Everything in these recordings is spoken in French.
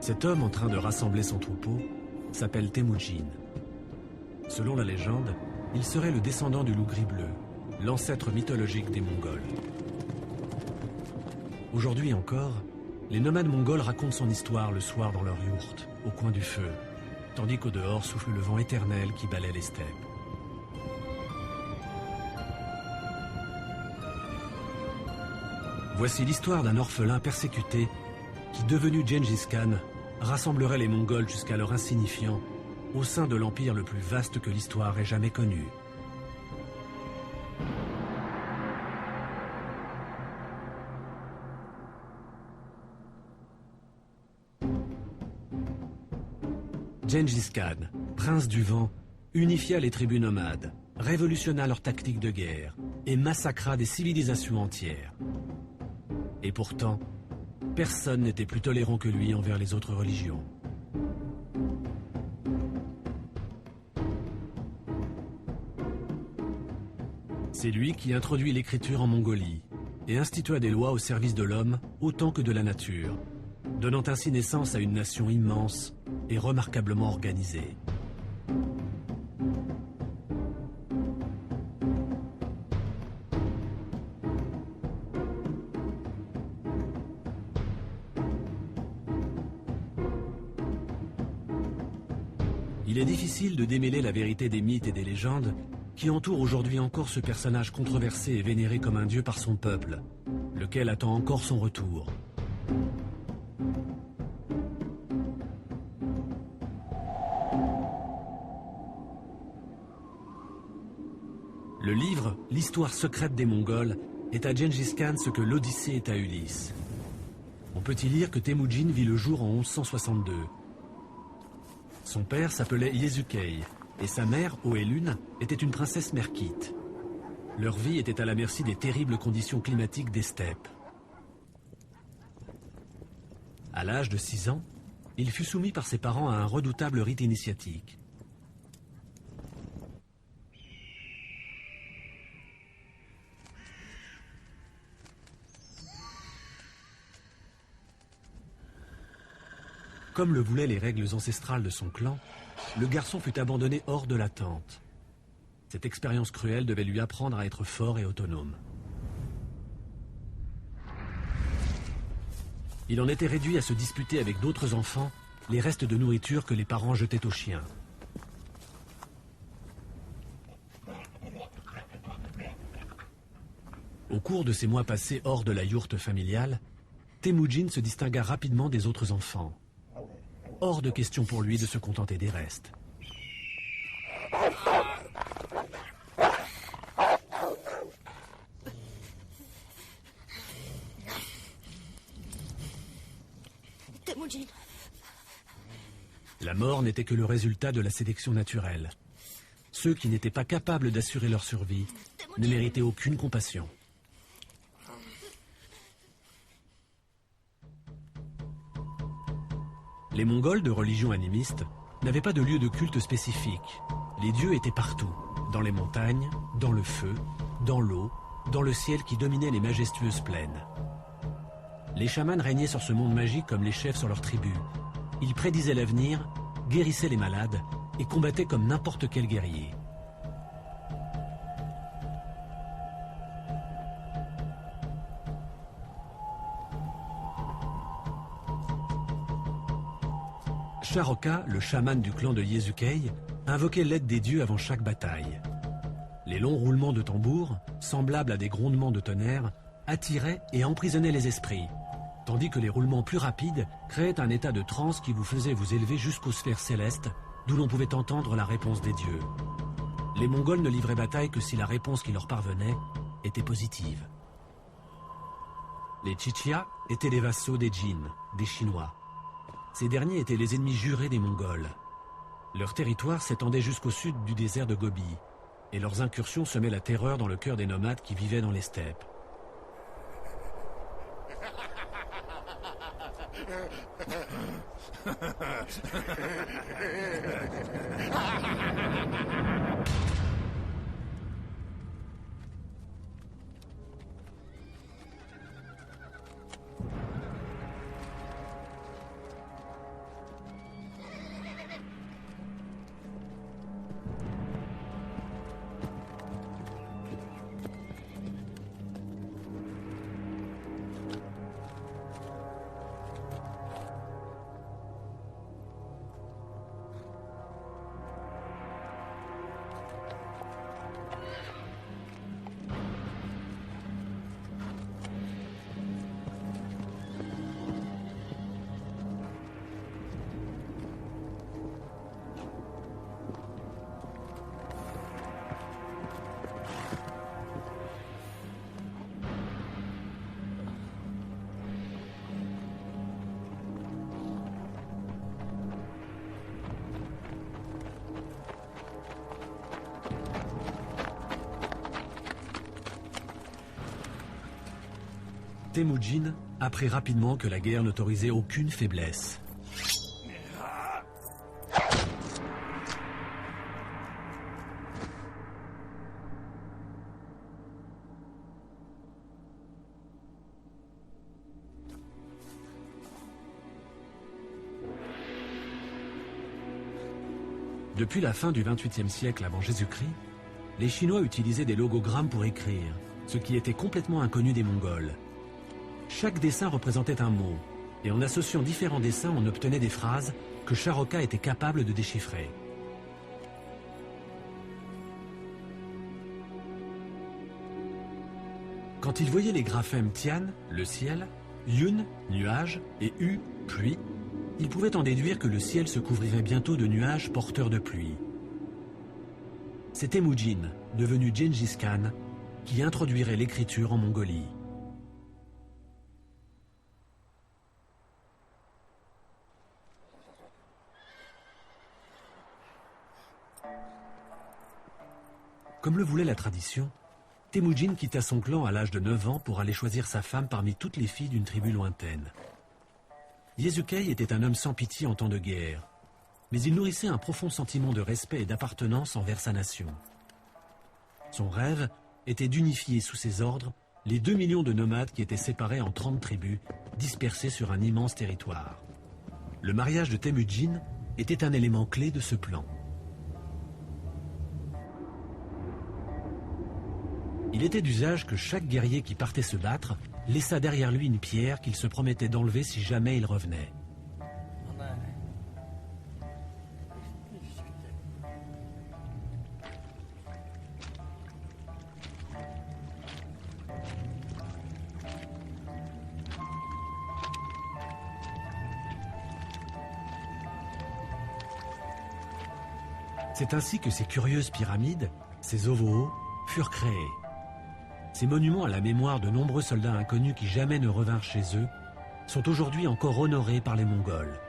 Cet homme en train de rassembler son troupeau s'appelle Temujin. Selon la légende, il serait le descendant du loup gris bleu, l'ancêtre mythologique des Mongols. Aujourd'hui encore, les nomades mongols racontent son histoire le soir dans leur yourte, au coin du feu, tandis qu'au dehors souffle le vent éternel qui balaie les steppes. Voici l'histoire d'un orphelin persécuté qui, devenu Gengis Khan, rassemblerait les Mongols jusqu'à leur insignifiant au sein de l'empire le plus vaste que l'histoire ait jamais connu. Gengis Khan, prince du vent, unifia les tribus nomades, révolutionna leur tactique de guerre et massacra des civilisations entières. Et pourtant, personne n'était plus tolérant que lui envers les autres religions. C'est lui qui introduit l'écriture en Mongolie et institua des lois au service de l'homme autant que de la nature, donnant ainsi naissance à une nation immense et remarquablement organisée. Il est difficile de démêler la vérité des mythes et des légendes qui entourent aujourd'hui encore ce personnage controversé et vénéré comme un dieu par son peuple, lequel attend encore son retour. Le livre « L'histoire secrète des Mongols » est à Gengis Khan ce que l'Odyssée est à Ulysse. On peut y lire que Temujin vit le jour en 1162. Son père s'appelait Yezukei et sa mère, Oelune, était une princesse merkite. Leur vie était à la merci des terribles conditions climatiques des steppes. À l'âge de 6 ans, il fut soumis par ses parents à un redoutable rite initiatique. Comme le voulaient les règles ancestrales de son clan, le garçon fut abandonné hors de la tente. Cette expérience cruelle devait lui apprendre à être fort et autonome. Il en était réduit à se disputer avec d'autres enfants les restes de nourriture que les parents jetaient aux chiens. Au cours de ces mois passés hors de la yourte familiale, Temujin se distingua rapidement des autres enfants. Hors de question pour lui de se contenter des restes. Temujin. La mort n'était que le résultat de la sélection naturelle. Ceux qui n'étaient pas capables d'assurer leur survie ne méritaient aucune compassion. Les Mongols de religion animiste n'avaient pas de lieu de culte spécifique. Les dieux étaient partout, dans les montagnes, dans le feu, dans l'eau, dans le ciel qui dominait les majestueuses plaines. Les chamans régnaient sur ce monde magique comme les chefs sur leur tribu. Ils prédisaient l'avenir, guérissaient les malades et combattaient comme n'importe quel guerrier. Sharoka, le chaman du clan de Yezukei, invoquait l'aide des dieux avant chaque bataille. Les longs roulements de tambour, semblables à des grondements de tonnerre, attiraient et emprisonnaient les esprits, tandis que les roulements plus rapides créaient un état de transe qui vous faisait vous élever jusqu'aux sphères célestes, d'où l'on pouvait entendre la réponse des dieux. Les Mongols ne livraient bataille que si la réponse qui leur parvenait était positive. Les Chichia étaient les vassaux des Jin, des Chinois. Ces derniers étaient les ennemis jurés des Mongols. Leur territoire s'étendait jusqu'au sud du désert de Gobi, et leurs incursions semaient la terreur dans le cœur des nomades qui vivaient dans les steppes. Temujin apprit rapidement que la guerre n'autorisait aucune faiblesse. Depuis la fin du XXIIIe siècle avant Jésus-Christ, les Chinois utilisaient des logogrammes pour écrire, ce qui était complètement inconnu des Mongols. Chaque dessin représentait un mot, et en associant différents dessins, on obtenait des phrases que Charoka était capable de déchiffrer. Quand il voyait les graphèmes Tian, le ciel, Yun, nuage, et U, pluie, il pouvait en déduire que le ciel se couvrirait bientôt de nuages porteurs de pluie. C'est Temujin, devenu Gengis Khan, qui introduirait l'écriture en Mongolie. Comme le voulait la tradition, Temujin quitta son clan à l'âge de 9 ans pour aller choisir sa femme parmi toutes les filles d'une tribu lointaine. Yezukei était un homme sans pitié en temps de guerre, mais il nourrissait un profond sentiment de respect et d'appartenance envers sa nation. Son rêve était d'unifier sous ses ordres les 2 millions de nomades qui étaient séparés en 30 tribus, dispersées sur un immense territoire. Le mariage de Temujin était un élément clé de ce plan. Il était d'usage que chaque guerrier qui partait se battre laissa derrière lui une pierre qu'il se promettait d'enlever si jamais il revenait. C'est ainsi que ces curieuses pyramides, ces ovoos, furent créés. Ces monuments à la mémoire de nombreux soldats inconnus qui jamais ne revinrent chez eux sont aujourd'hui encore honorés par les Mongols.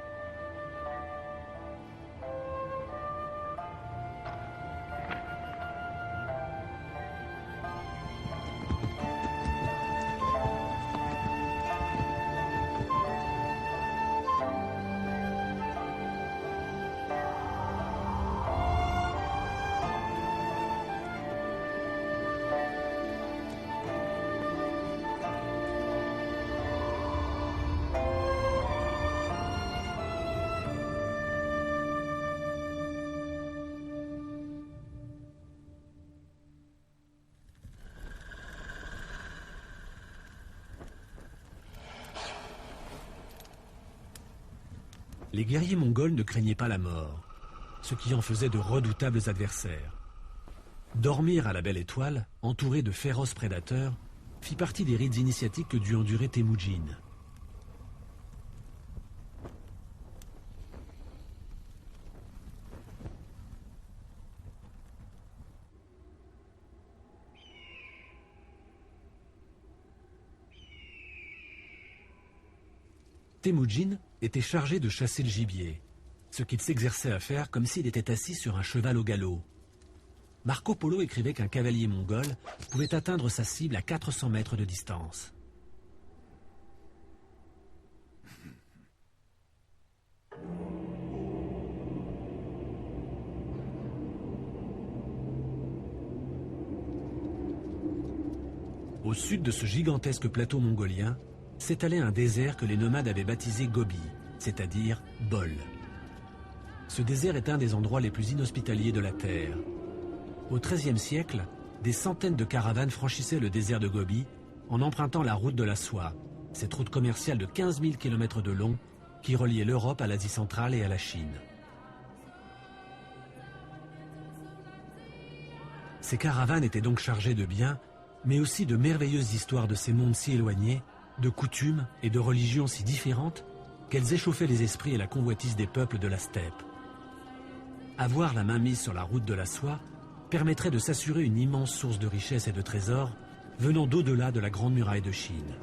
Les guerriers mongols ne craignaient pas la mort, ce qui en faisait de redoutables adversaires. Dormir à la belle étoile, entouré de féroces prédateurs, fit partie des rites initiatiques que dut endurer Temujin. Temujin était chargé de chasser le gibier, ce qu'il s'exerçait à faire comme s'il était assis sur un cheval au galop. Marco Polo écrivait qu'un cavalier mongol pouvait atteindre sa cible à 400 mètres de distance. Au sud de ce gigantesque plateau mongolien, s'étalait un désert que les nomades avaient baptisé Gobi, c'est-à-dire Bol. Ce désert est un des endroits les plus inhospitaliers de la Terre. Au XIIIe siècle, des centaines de caravanes franchissaient le désert de Gobi en empruntant la route de la soie, cette route commerciale de 15 000 km de long qui reliait l'Europe à l'Asie centrale et à la Chine. Ces caravanes étaient donc chargées de biens, mais aussi de merveilleuses histoires de ces mondes si éloignés, de coutumes et de religions si différentes qu'elles échauffaient les esprits et la convoitise des peuples de la steppe. Avoir la main mise sur la route de la soie permettrait de s'assurer une immense source de richesses et de trésors venant d'au-delà de la Grande Muraille de Chine.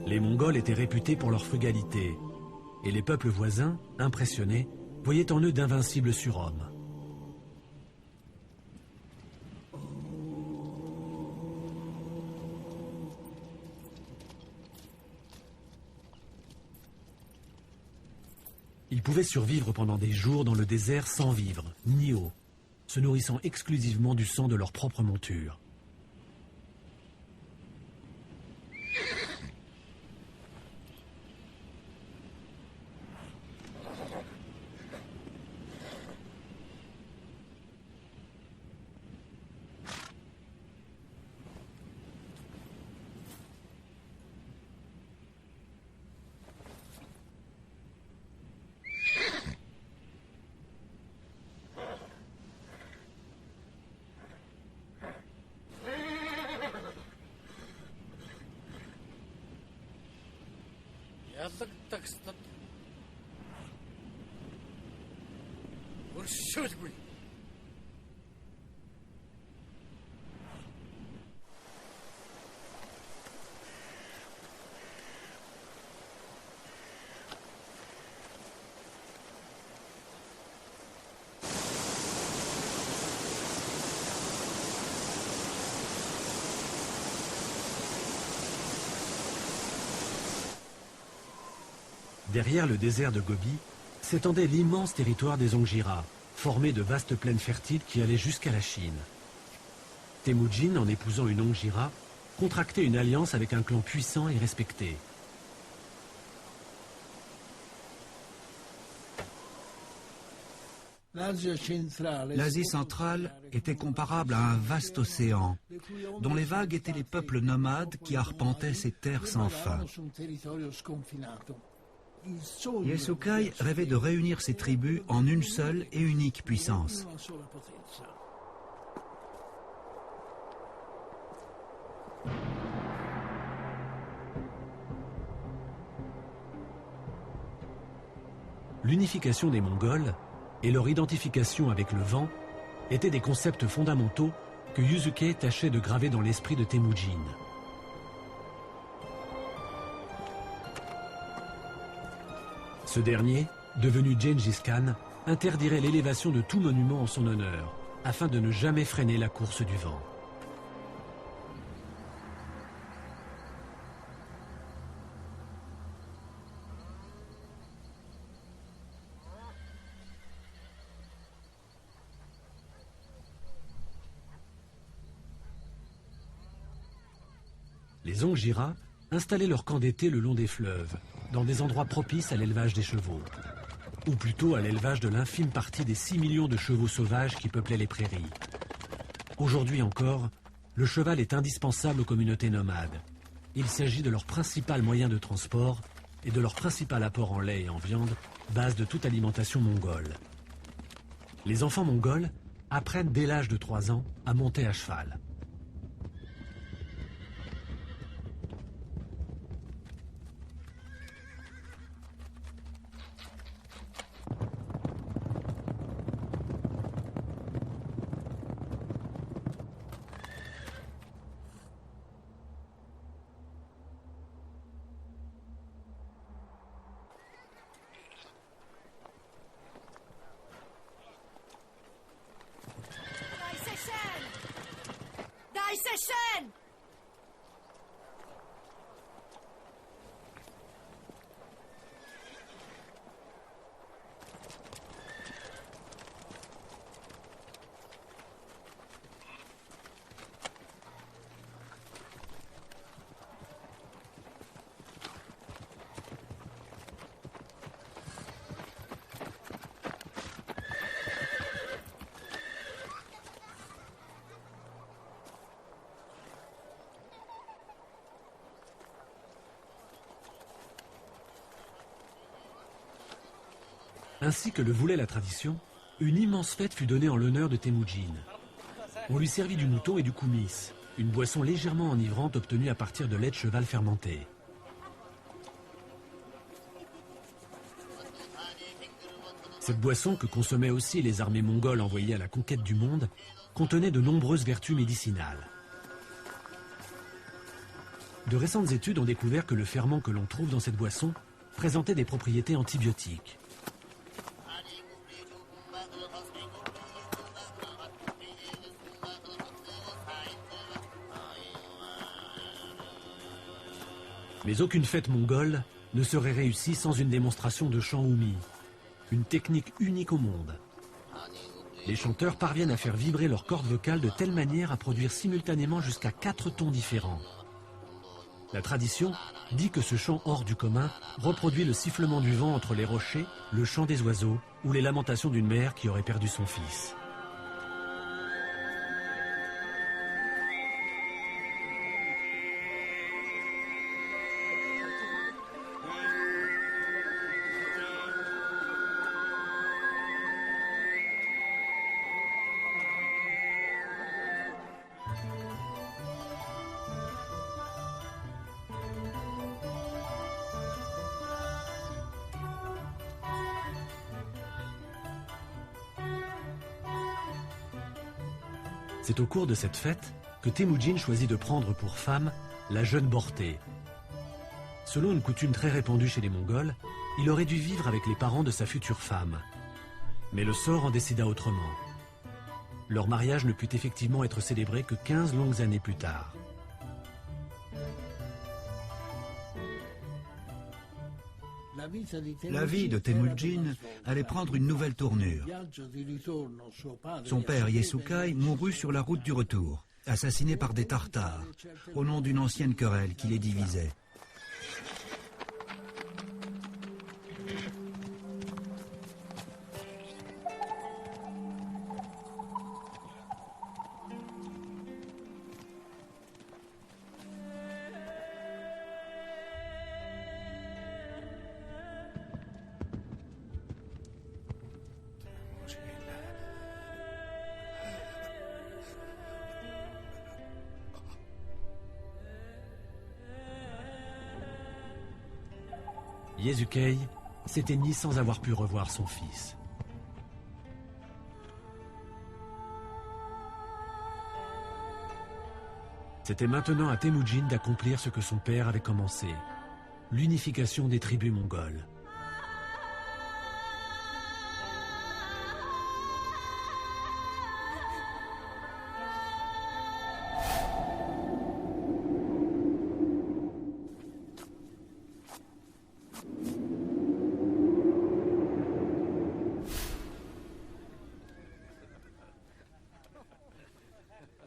Les Mongols étaient réputés pour leur frugalité, et les peuples voisins, impressionnés, voyaient en eux d'invincibles surhommes. Ils pouvaient survivre pendant des jours dans le désert sans vivre, ni eau, se nourrissant exclusivement du sang de leur propre monture. Derrière le désert de Gobi s'étendait l'immense territoire des Ongira, formé de vastes plaines fertiles qui allaient jusqu'à la Chine. Temujin, en épousant une Ongira, contractait une alliance avec un clan puissant et respecté. L'Asie centrale était comparable à un vaste océan, dont les vagues étaient les peuples nomades qui arpentaient ces terres sans fin. Yasukai rêvait de réunir ces tribus en une seule et unique puissance. L'unification des Mongols et leur identification avec le vent étaient des concepts fondamentaux que Yusuke tâchait de graver dans l'esprit de Temujin. Ce dernier, devenu Gengis Khan, interdirait l'élévation de tout monument en son honneur, afin de ne jamais freiner la course du vent. Les Ongira installaient leur camp d'été le long des fleuves, dans des endroits propices à l'élevage des chevaux, ou plutôt à l'élevage de l'infime partie des 6 millions de chevaux sauvages qui peuplaient les prairies. Aujourd'hui encore, le cheval est indispensable aux communautés nomades. Il s'agit de leur principal moyen de transport et de leur principal apport en lait et en viande, base de toute alimentation mongole. Les enfants mongols apprennent dès l'âge de 3 ans à monter à cheval. Ainsi que le voulait la tradition, une immense fête fut donnée en l'honneur de Temujin. On lui servit du mouton et du kumis, une boisson légèrement enivrante obtenue à partir de lait de cheval fermenté. Cette boisson, que consommaient aussi les armées mongoles envoyées à la conquête du monde, contenait de nombreuses vertus médicinales. De récentes études ont découvert que le ferment que l'on trouve dans cette boisson présentait des propriétés antibiotiques. Mais aucune fête mongole ne serait réussie sans une démonstration de chant oumi, une technique unique au monde. Les chanteurs parviennent à faire vibrer leurs cordes vocales de telle manière à produire simultanément jusqu'à 4 tons différents. La tradition dit que ce chant hors du commun reproduit le sifflement du vent entre les rochers, le chant des oiseaux ou les lamentations d'une mère qui aurait perdu son fils. C'est au cours de cette fête que Temujin choisit de prendre pour femme la jeune Borté. Selon une coutume très répandue chez les Mongols, il aurait dû vivre avec les parents de sa future femme. Mais le sort en décida autrement. Leur mariage ne put effectivement être célébré que 15 longues années plus tard. La vie de Temujin allait prendre une nouvelle tournure. Son père Yesukai mourut sur la route du retour, assassiné par des Tartares, au nom d'une ancienne querelle qui les divisait. Yezukei s'éteignit sans avoir pu revoir son fils. C'était maintenant à Temujin d'accomplir ce que son père avait commencé, l'unification des tribus mongoles.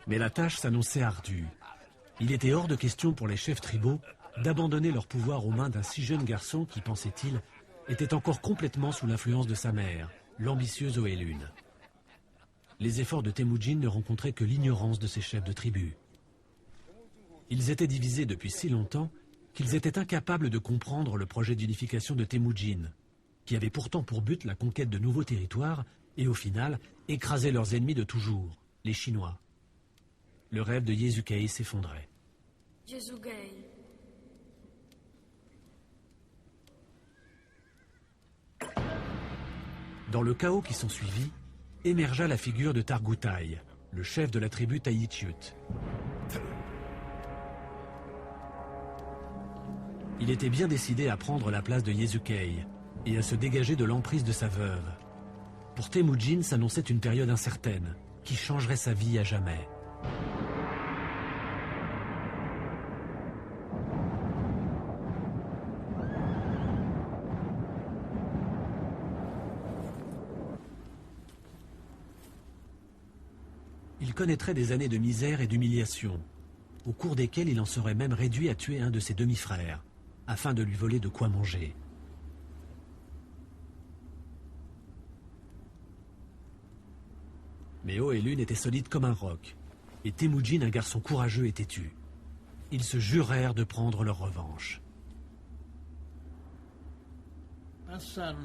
Mais la tâche s'annonçait ardue. Il était hors de question pour les chefs tribaux d'abandonner leur pouvoir aux mains d'un si jeune garçon qui, pensait-il, était encore complètement sous l'influence de sa mère, l'ambitieuse Oelune. Les efforts de Temujin ne rencontraient que l'ignorance de ses chefs de tribu. Ils étaient divisés depuis si longtemps qu'ils étaient incapables de comprendre le projet d'unification de Temujin, qui avait pourtant pour but la conquête de nouveaux territoires et, au final, écraser leurs ennemis de toujours, les Chinois. Le rêve de Yezukei s'effondrait. Yezukei. Dans le chaos qui s'ensuivit, émergea la figure de Targutai, le chef de la tribu Taichiut. Il était bien décidé à prendre la place de Yezukei et à se dégager de l'emprise de sa veuve. Pour Temujin s'annonçait une période incertaine qui changerait sa vie à jamais. Il connaîtrait des années de misère et d'humiliation, au cours desquelles il en serait même réduit à tuer un de ses demi-frères, afin de lui voler de quoi manger. Mais Oelune était solide comme un roc, et Temujin un garçon courageux et têtu. Ils se jurèrent de prendre leur revanche.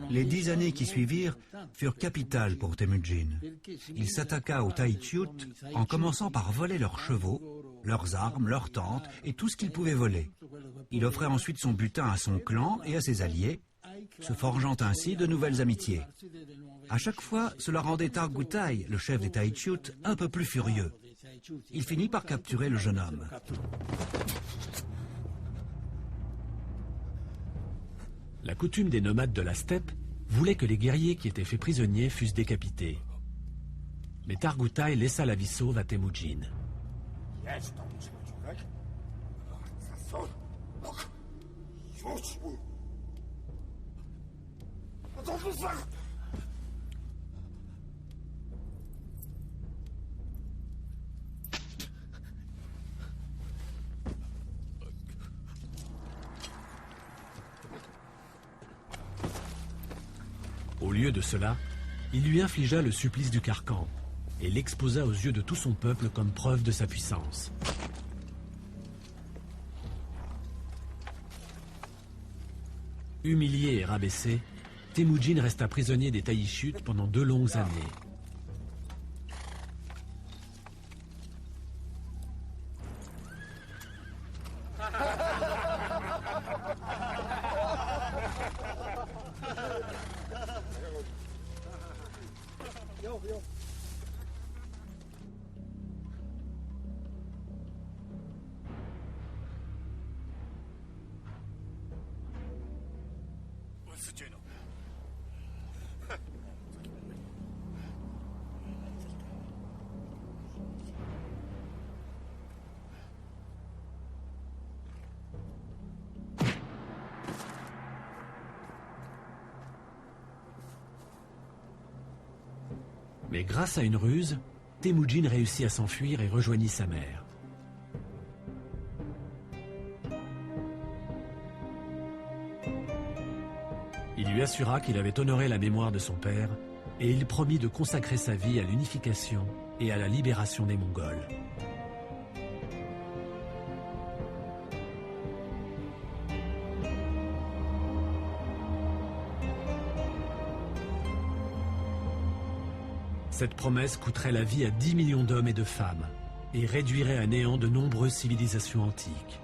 Les 10 années qui suivirent furent capitales pour Temujin. Il s'attaqua aux Taichiut en commençant par voler leurs chevaux, leurs armes, leurs tentes et tout ce qu'il pouvait voler. Il offrait ensuite son butin à son clan et à ses alliés, se forgeant ainsi de nouvelles amitiés. À chaque fois, cela rendait Targutai, le chef des Taichiut, un peu plus furieux. Il finit par capturer le jeune homme. La coutume des nomades de la steppe voulait que les guerriers qui étaient faits prisonniers fussent décapités. Mais Targoutai laissa la vie sauve à Temujin. Au lieu de cela, il lui infligea le supplice du carcan et l'exposa aux yeux de tout son peuple comme preuve de sa puissance. Humilié et rabaissé, Temujin resta prisonnier des Taïchutes pendant 2 longues années. Mais grâce à une ruse, Temujin réussit à s'enfuir et rejoignit sa mère. Il lui assura qu'il avait honoré la mémoire de son père et il promit de consacrer sa vie à l'unification et à la libération des Mongols. Cette promesse coûterait la vie à 10 millions d'hommes et de femmes et réduirait à néant de nombreuses civilisations antiques.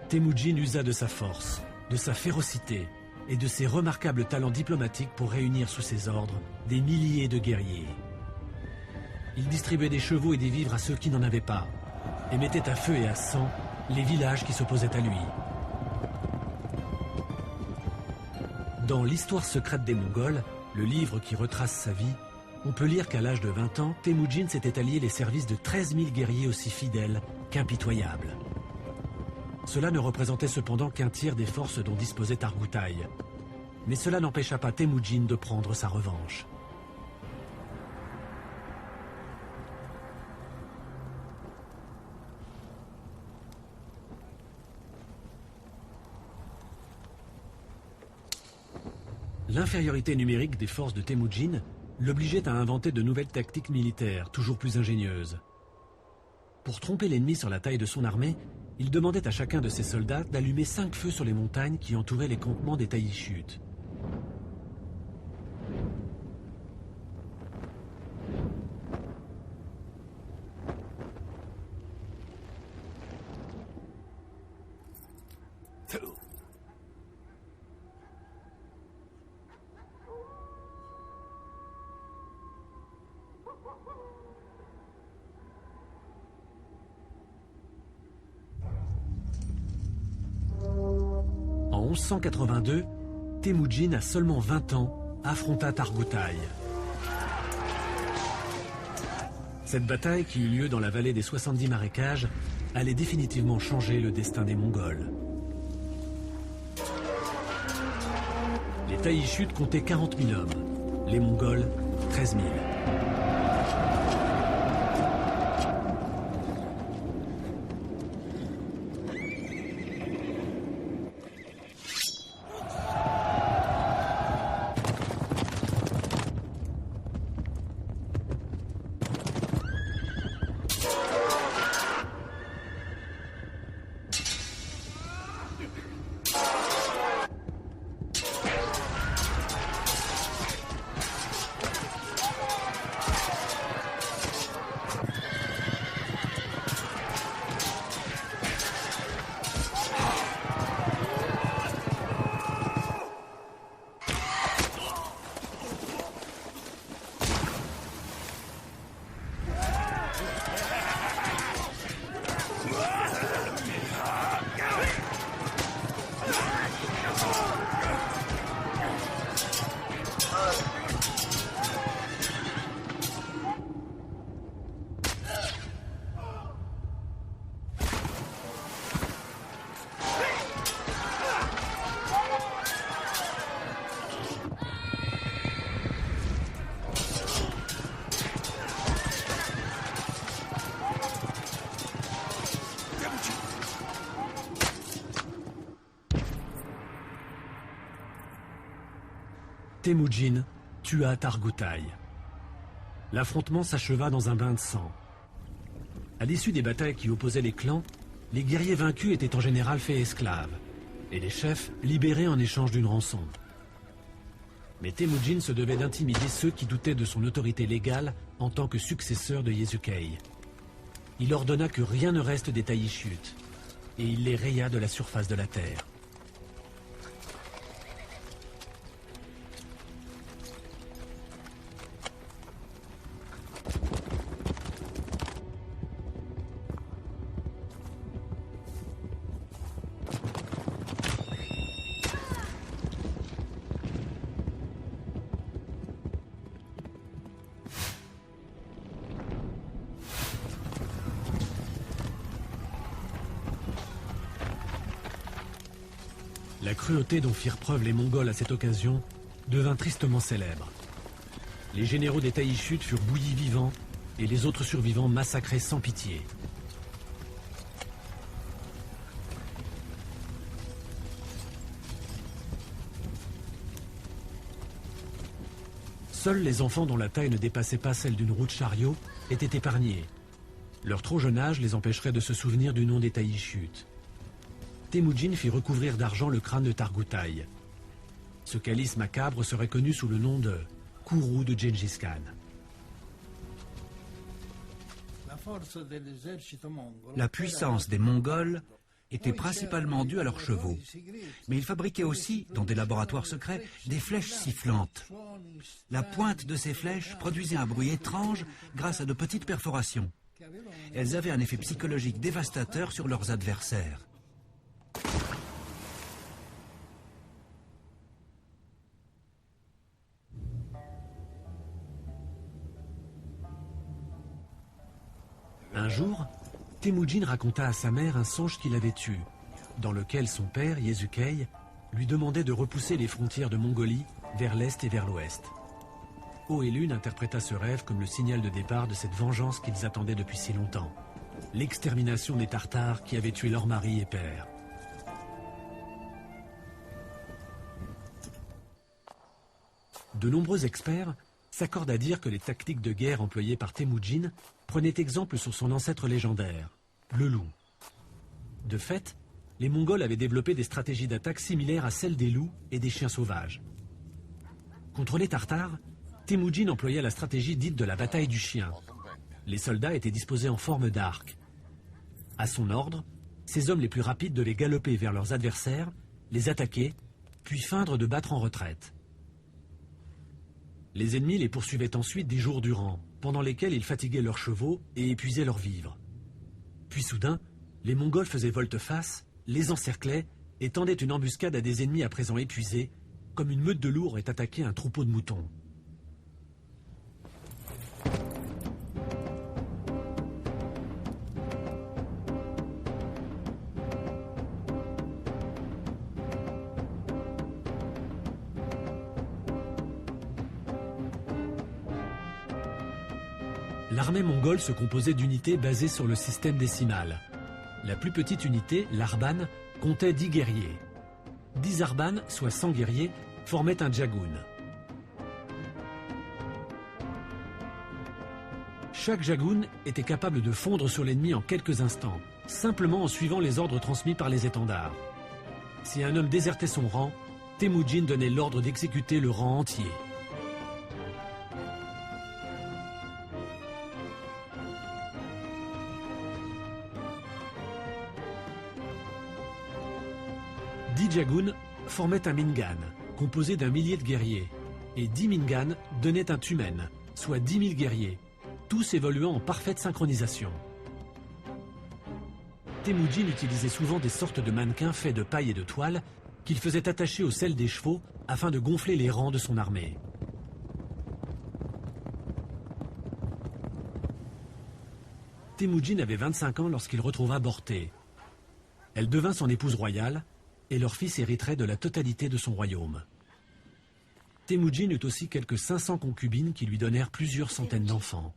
Temujin usa de sa force, de sa férocité et de ses remarquables talents diplomatiques pour réunir sous ses ordres des milliers de guerriers. Il distribuait des chevaux et des vivres à ceux qui n'en avaient pas, et mettait à feu et à sang les villages qui s'opposaient à lui. Dans l'histoire secrète des Mongols, le livre qui retrace sa vie, on peut lire qu'à l'âge de 20 ans, Temujin s'était allié les services de 13 000 guerriers aussi fidèles qu'impitoyables. Cela ne représentait cependant qu'un tiers des forces dont disposait Targoutai. Mais cela n'empêcha pas Temujin de prendre sa revanche. L'infériorité numérique des forces de Temujin l'obligeait à inventer de nouvelles tactiques militaires, toujours plus ingénieuses. Pour tromper l'ennemi sur la taille de son armée, il demandait à chacun de ses soldats d'allumer 5 feux sur les montagnes qui entouraient les campements des Taïchutes. En 1182, Temujin, à seulement 20 ans, affronta Targoutai. Cette bataille, qui eut lieu dans la vallée des 70 marécages, allait définitivement changer le destin des Mongols. Les Taïchutes comptaient 40 000 hommes, les Mongols 13 000. Temujin tua Targutaï. L'affrontement s'acheva dans un bain de sang. À l'issue des batailles qui opposaient les clans, les guerriers vaincus étaient en général faits esclaves, et les chefs libérés en échange d'une rançon. Mais Temujin se devait d'intimider ceux qui doutaient de son autorité légale en tant que successeur de Yezukei. Il ordonna que rien ne reste des Taïchutes, et il les raya de la surface de la terre. La cruauté dont firent preuve les Mongols à cette occasion devint tristement célèbre. Les généraux des Taïchutes furent bouillis vivants et les autres survivants massacrés sans pitié. Seuls les enfants dont la taille ne dépassait pas celle d'une roue de chariot étaient épargnés. Leur trop jeune âge les empêcherait de se souvenir du nom des Taïchutes. Temujin fit recouvrir d'argent le crâne de Targutaï. Ce calice macabre serait connu sous le nom de Kourou de Gengis Khan. La puissance des Mongols était principalement due à leurs chevaux. Mais ils fabriquaient aussi, dans des laboratoires secrets, des flèches sifflantes. La pointe de ces flèches produisait un bruit étrange grâce à de petites perforations. Elles avaient un effet psychologique dévastateur sur leurs adversaires. Un jour, Temujin raconta à sa mère un songe qu'il avait eu, dans lequel son père, Yezukei, lui demandait de repousser les frontières de Mongolie vers l'est et vers l'ouest. Oelun interpréta ce rêve comme le signal de départ de cette vengeance qu'ils attendaient depuis si longtemps, l'extermination des Tartares qui avaient tué leur mari et père. De nombreux experts s'accordent à dire que les tactiques de guerre employées par Temujin prenaient exemple sur son ancêtre légendaire, le loup. De fait, les Mongols avaient développé des stratégies d'attaque similaires à celles des loups et des chiens sauvages. Contre les Tartares, Temujin employa la stratégie dite de la bataille du chien. Les soldats étaient disposés en forme d'arc. À son ordre, ses hommes les plus rapides devaient galoper vers leurs adversaires, les attaquer, puis feindre de battre en retraite. Les ennemis les poursuivaient ensuite des jours durant, pendant lesquels ils fatiguaient leurs chevaux et épuisaient leurs vivres. Puis soudain, les Mongols faisaient volte-face, les encerclaient et tendaient une embuscade à des ennemis à présent épuisés, comme une meute de loups aurait attaqué un troupeau de moutons. L'armée mongole se composait d'unités basées sur le système décimal. La plus petite unité, l'Arban, comptait 10 guerriers. 10 Arban, soit 100 guerriers, formaient un Jagun. Chaque Jagun était capable de fondre sur l'ennemi en quelques instants, simplement en suivant les ordres transmis par les étendards. Si un homme désertait son rang, Temujin donnait l'ordre d'exécuter le rang entier. Jagun formait un Mingan, composé d'un millier de guerriers, et 10 Mingan donnaient un Tumen, soit 10 000 guerriers, tous évoluant en parfaite synchronisation. Temujin utilisait souvent des sortes de mannequins faits de paille et de toile qu'il faisait attacher aux selles des chevaux afin de gonfler les rangs de son armée. Temujin avait 25 ans lorsqu'il retrouva Borté. Elle devint son épouse royale, et leur fils hériterait de la totalité de son royaume. Temujin eut aussi quelques 500 concubines qui lui donnèrent plusieurs centaines d'enfants.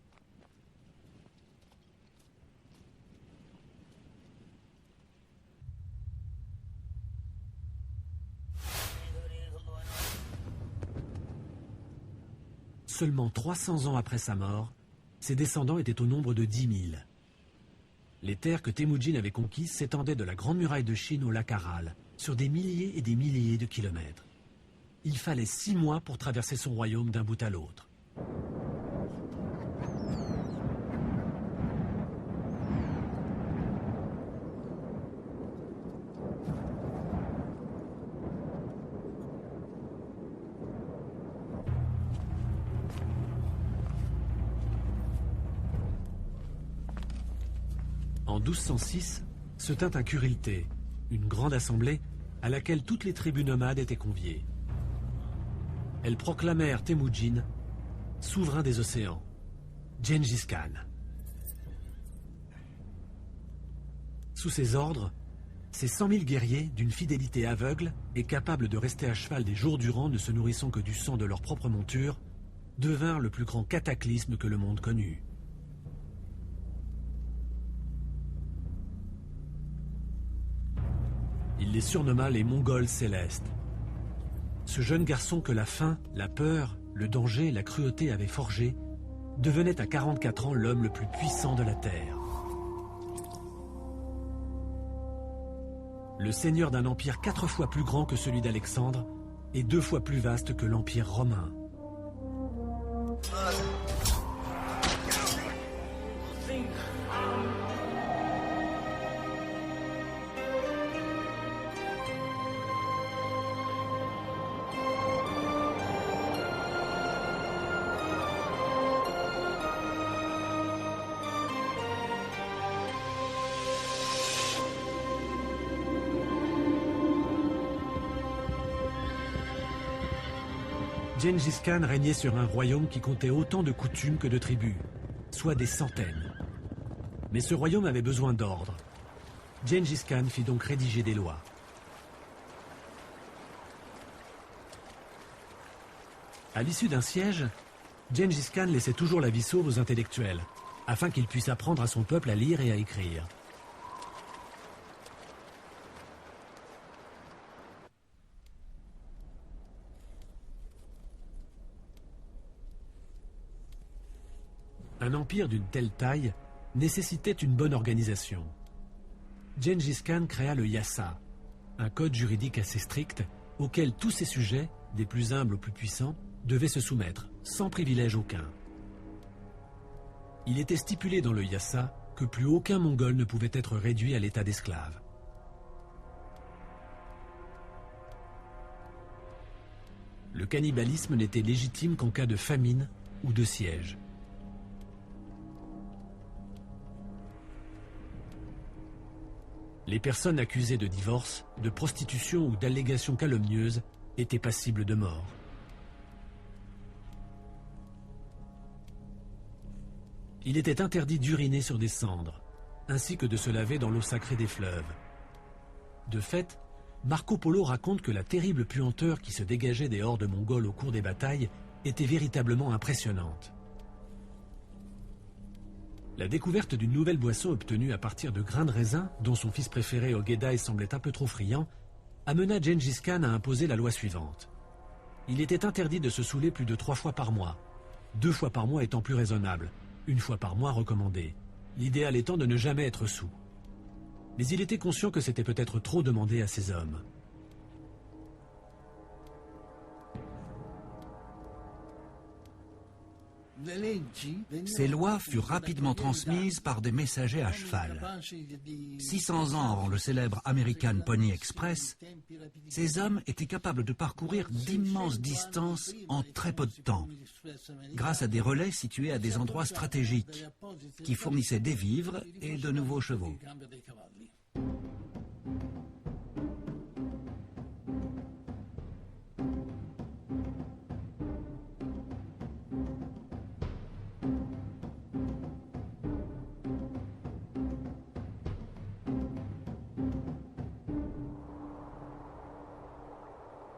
seulement 300 ans après sa mort, ses descendants étaient au nombre de 10 000. Les terres que Temujin avait conquises s'étendaient de la Grande Muraille de Chine au lac Aral, sur des milliers et des milliers de kilomètres. Il fallait 6 mois pour traverser son royaume d'un bout à l'autre. En 1206, se tint un Kurilté, une grande assemblée à laquelle toutes les tribus nomades étaient conviées. Elles proclamèrent Temujin souverain des océans, Gengis Khan. Sous ses ordres, ces 100 000 guerriers, d'une fidélité aveugle et capables de rester à cheval des jours durant, ne se nourrissant que du sang de leur propre monture, devinrent le plus grand cataclysme que le monde connut. Il les surnomma les Mongols célestes. Ce jeune garçon que la faim, la peur, le danger, la cruauté avaient forgé, devenait à 44 ans l'homme le plus puissant de la Terre. Le seigneur d'un empire 4 fois plus grand que celui d'Alexandre et 2 fois plus vaste que l'empire romain. Gengis Khan régnait sur un royaume qui comptait autant de coutumes que de tribus, soit des centaines. Mais ce royaume avait besoin d'ordre. Gengis Khan fit donc rédiger des lois. À l'issue d'un siège, Gengis Khan laissait toujours la vie sauve aux intellectuels, afin qu'ils puissent apprendre à son peuple à lire et à écrire. Un empire d'une telle taille nécessitait une bonne organisation. Gengis Khan créa le Yassa, un code juridique assez strict auquel tous ses sujets, des plus humbles aux plus puissants, devaient se soumettre, sans privilège aucun. Il était stipulé dans le Yassa que plus aucun Mongol ne pouvait être réduit à l'état d'esclave. Le cannibalisme n'était légitime qu'en cas de famine ou de siège. Les personnes accusées de divorce, de prostitution ou d'allégations calomnieuses étaient passibles de mort. Il était interdit d'uriner sur des cendres, ainsi que de se laver dans l'eau sacrée des fleuves. De fait, Marco Polo raconte que la terrible puanteur qui se dégageait des hordes mongoles au cours des batailles était véritablement impressionnante. La découverte d'une nouvelle boisson obtenue à partir de grains de raisin, dont son fils préféré Ogedai semblait un peu trop friand, amena Gengis Khan à imposer la loi suivante. Il était interdit de se saouler plus de 3 fois par mois, 2 fois par mois étant plus raisonnable, 1 fois par mois recommandé, l'idéal étant de ne jamais être saoul. Mais il était conscient que c'était peut-être trop demandé à ses hommes. Ces lois furent rapidement transmises par des messagers à cheval. 600 ans avant le célèbre American Pony Express, ces hommes étaient capables de parcourir d'immenses distances en très peu de temps, grâce à des relais situés à des endroits stratégiques, qui fournissaient des vivres et de nouveaux chevaux.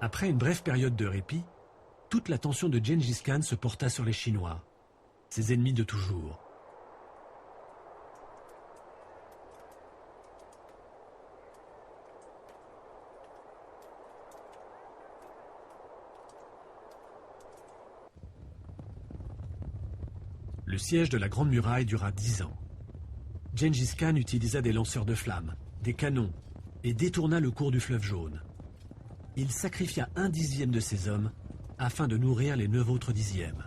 Après une brève période de répit, toute l'attention de Gengis Khan se porta sur les Chinois, ses ennemis de toujours. Le siège de la Grande Muraille dura 10 ans. Gengis Khan utilisa des lanceurs de flammes, des canons, et détourna le cours du fleuve Jaune. Il sacrifia 1/10 de ses hommes afin de nourrir les 9 autres dixièmes.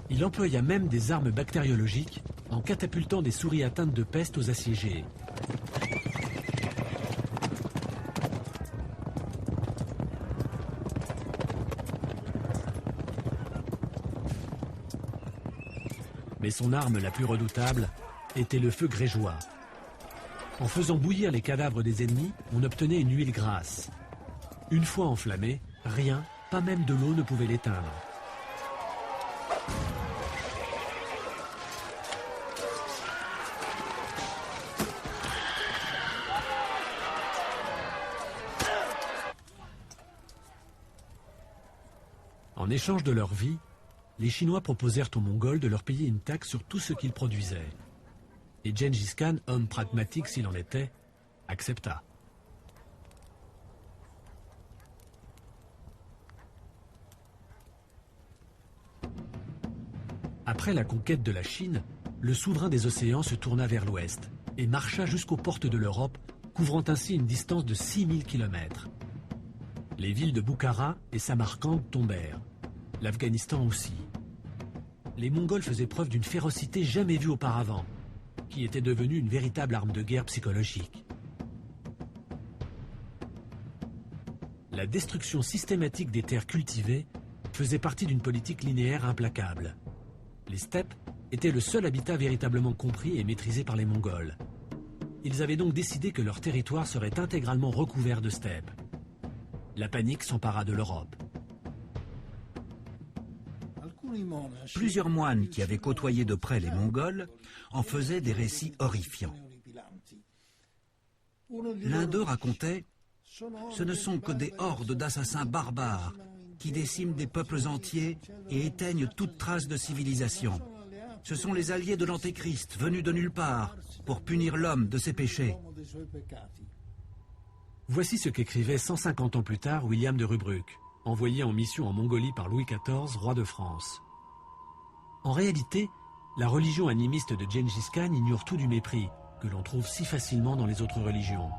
Il employa même des armes bactériologiques en catapultant des souris atteintes de peste aux assiégés. Mais son arme la plus redoutable était le feu grégeois. En faisant bouillir les cadavres des ennemis, on obtenait une huile grasse. Une fois enflammée, rien, pas même de l'eau, ne pouvait l'éteindre. En échange de leur vie, les Chinois proposèrent aux Mongols de leur payer une taxe sur tout ce qu'ils produisaient. Et Gengis Khan, homme pragmatique s'il en était, accepta. Après la conquête de la Chine, le souverain des océans se tourna vers l'ouest et marcha jusqu'aux portes de l'Europe, couvrant ainsi une distance de 6000 km. Les villes de Bukhara et Samarcande tombèrent. L'Afghanistan aussi. Les Mongols faisaient preuve d'une férocité jamais vue auparavant, qui était devenue une véritable arme de guerre psychologique. La destruction systématique des terres cultivées faisait partie d'une politique linéaire implacable. Les steppes étaient le seul habitat véritablement compris et maîtrisé par les Mongols. Ils avaient donc décidé que leur territoire serait intégralement recouvert de steppes. La panique s'empara de l'Europe. Plusieurs moines qui avaient côtoyé de près les Mongols en faisaient des récits horrifiants. L'un d'eux racontait « Ce ne sont que des hordes d'assassins barbares qui déciment des peuples entiers et éteignent toute trace de civilisation. Ce sont les alliés de l'Antéchrist venus de nulle part pour punir l'homme de ses péchés. » Voici ce qu'écrivait 150 ans plus tard William de Rubruck, envoyé en mission en Mongolie par Louis XIV, roi de France. En réalité, la religion animiste de Gengis Khan ignore tout du mépris que l'on trouve si facilement dans les autres religions.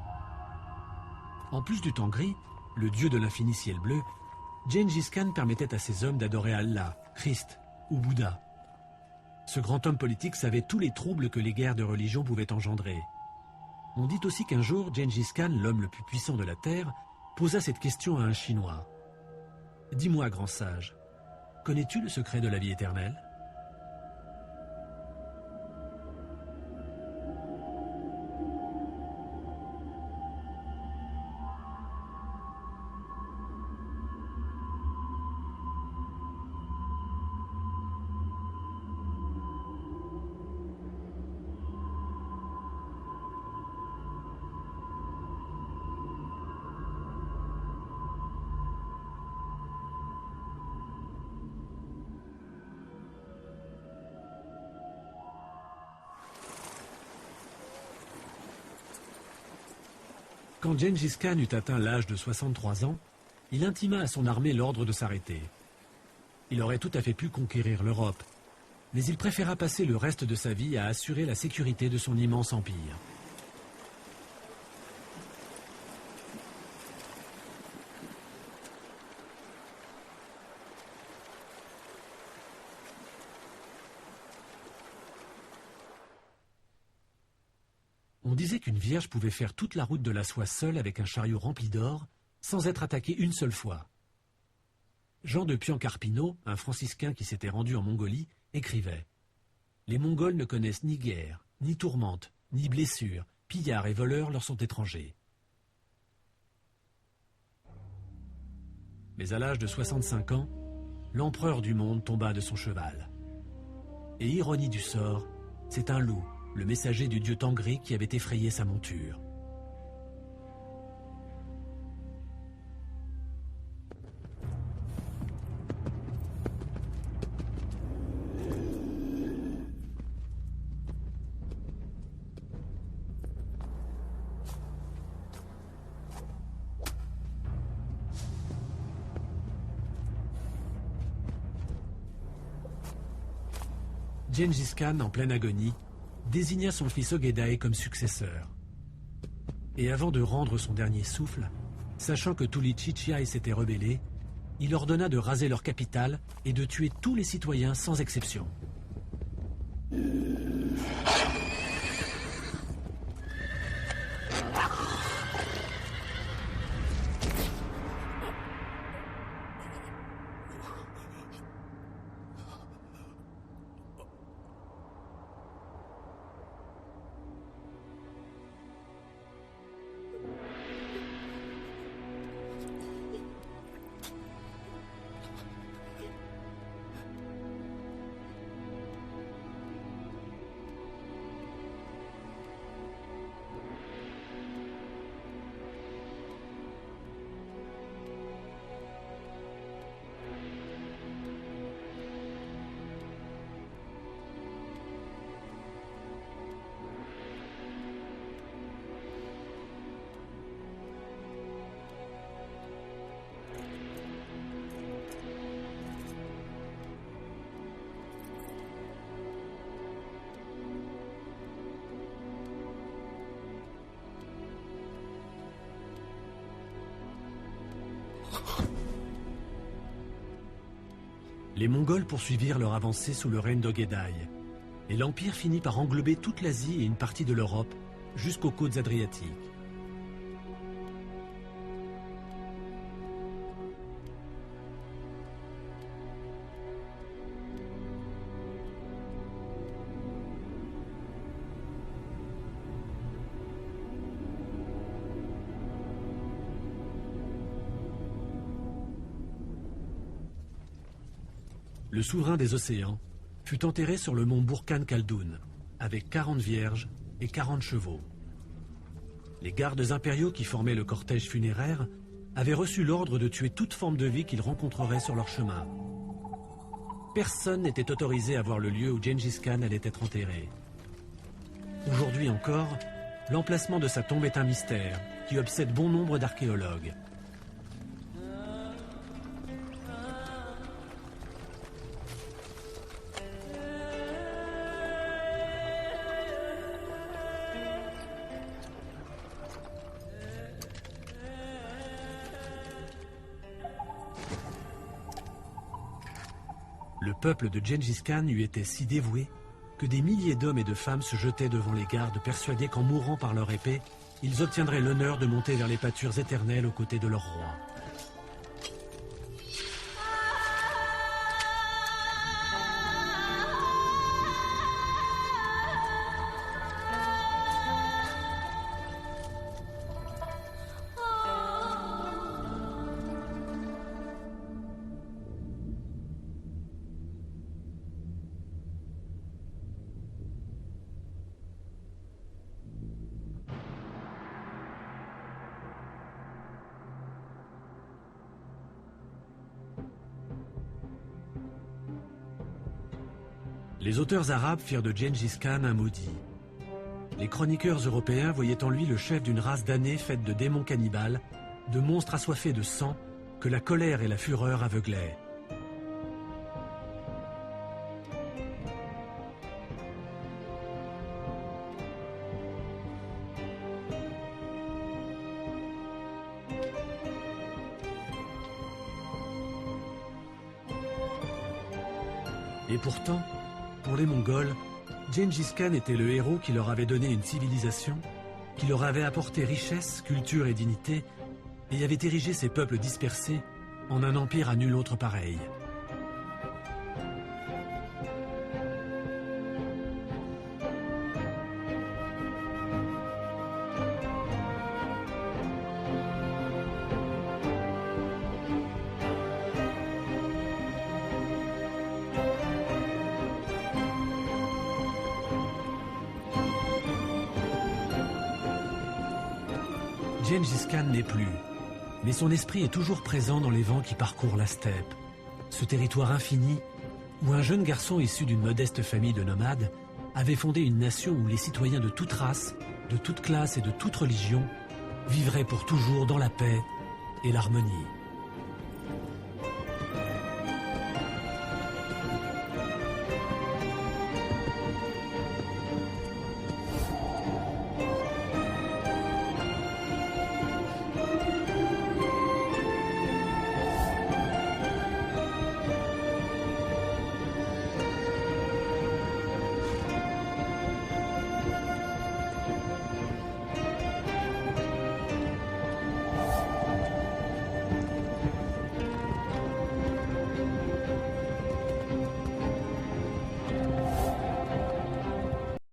En plus du temps gris, le dieu de l'infini ciel bleu, Gengis Khan permettait à ses hommes d'adorer Allah, Christ ou Bouddha. Ce grand homme politique savait tous les troubles que les guerres de religion pouvaient engendrer. On dit aussi qu'un jour, Gengis Khan, l'homme le plus puissant de la Terre, posa cette question à un Chinois. « Dis-moi, grand sage, connais-tu le secret de la vie éternelle ?» Quand Gengis Khan eut atteint l'âge de 63 ans, il intima à son armée l'ordre de s'arrêter. Il aurait tout à fait pu conquérir l'Europe, mais il préféra passer le reste de sa vie à assurer la sécurité de son immense empire. On disait qu'une vierge pouvait faire toute la route de la soie seule avec un chariot rempli d'or, sans être attaquée une seule fois. Jean de Piancarpino, un franciscain qui s'était rendu en Mongolie, écrivait « Les Mongols ne connaissent ni guerre, ni tourmente, ni blessures, pillards et voleurs leur sont étrangers. » Mais à l'âge de 65 ans, l'empereur du monde tomba de son cheval. Et ironie du sort, c'est un loup, le messager du dieu Tangri, qui avait effrayé sa monture. Gengis Khan, en pleine agonie, désigna son fils Ogedai comme successeur. Et avant de rendre son dernier souffle, sachant que Tulichi Chiai s'était rebellé, il ordonna de raser leur capitale et de tuer tous les citoyens sans exception. Les Mongols poursuivirent leur avancée sous le règne d'Ogedai, et l'Empire finit par englober toute l'Asie et une partie de l'Europe jusqu'aux côtes adriatiques. Le souverain des océans fut enterré sur le mont Burkhan Khaldoun, avec 40 vierges et 40 chevaux. Les gardes impériaux qui formaient le cortège funéraire avaient reçu l'ordre de tuer toute forme de vie qu'ils rencontreraient sur leur chemin. Personne n'était autorisé à voir le lieu où Gengis Khan allait être enterré. Aujourd'hui encore, l'emplacement de sa tombe est un mystère qui obsède bon nombre d'archéologues. Le peuple de Gengis Khan lui était si dévoué que des milliers d'hommes et de femmes se jetaient devant les gardes, persuadés qu'en mourant par leur épée, ils obtiendraient l'honneur de monter vers les pâtures éternelles aux côtés de leur roi. Les auteurs arabes firent de Gengis Khan un maudit. Les chroniqueurs européens voyaient en lui le chef d'une race damnée faite de démons cannibales, de monstres assoiffés de sang que la colère et la fureur aveuglaient. Et pourtant, pour les Mongols, Gengis Khan était le héros qui leur avait donné une civilisation, qui leur avait apporté richesse, culture et dignité, et avait érigé ces peuples dispersés en un empire à nul autre pareil. Gengis Khan n'est plus, mais son esprit est toujours présent dans les vents qui parcourent la steppe, ce territoire infini où un jeune garçon issu d'une modeste famille de nomades avait fondé une nation où les citoyens de toute race, de toute classe et de toute religion vivraient pour toujours dans la paix et l'harmonie.